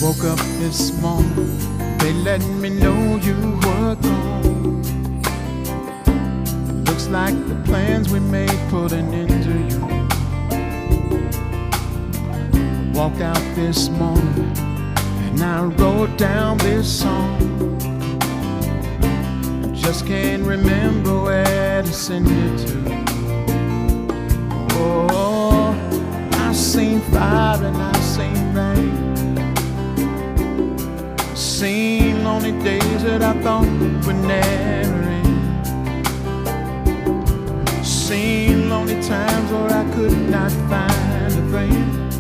Woke up this morning, they let me know you were gone. Looks like the plans we made put an end to you. Walked out this morning and I wrote down this song. Just can't remember where to send it to. Oh, I've seen fire and I've seen rain. Seen lonely days that I thought would never end. Seen lonely times where I could not find a friend.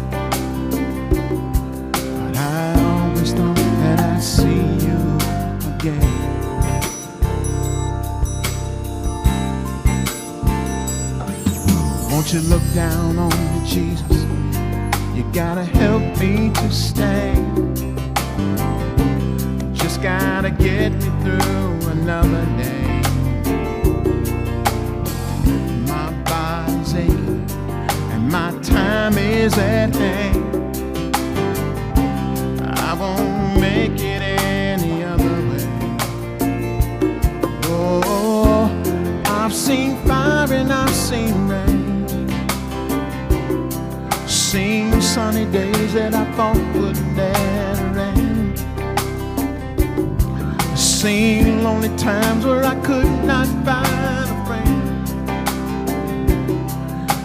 But I always thought that I'd see you again. Won't you look down on me, Jesus? You gotta help me to stay. Just gotta get me through another day. My body's aching and my time is at hand. I won't make it any other way. Oh, I've seen fire and I've seen rain. Seen sunny days that I thought would never end. Seen lonely times where I could not find a friend.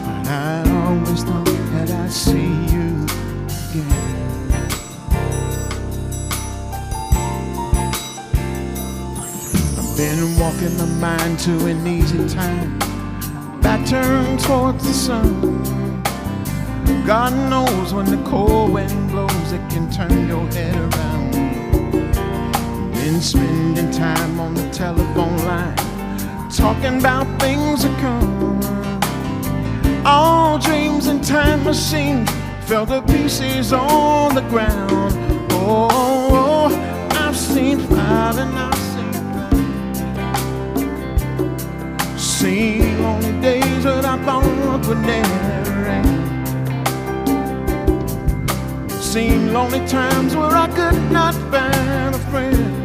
But I always thought that I'd see you again. I've been walking my mind to an easy time, back turned towards the sun. God knows when the cold wind blows, it can turn your head around. Been spending time on the telephone line, talking about things to come. All dreams and time machines fell to pieces on the ground. Oh, I've seen fire and I've seen rain. Seen lonely days that I thought would never end. Seen lonely times where I could not find a friend.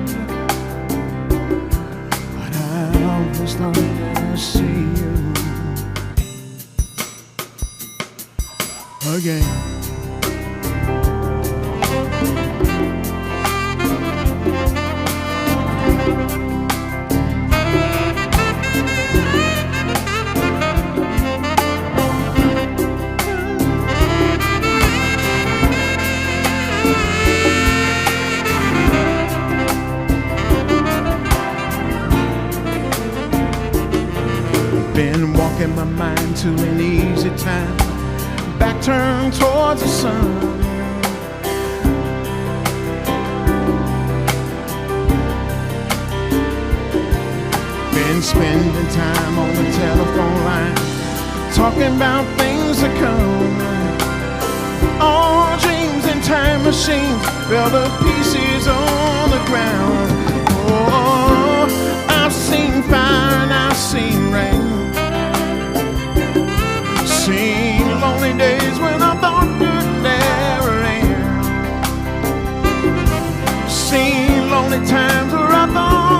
But I always thought that I'd see you again. Been walking my mind to an easy time, back turned towards the sun. Been spending time on the telephone line, talking about things to come. All dreams and time machines fell to pieces on the ground. Oh, I've seen fire and I've seen rain. Seen lonely days when I thought you'd never end. Seen lonely times where I thought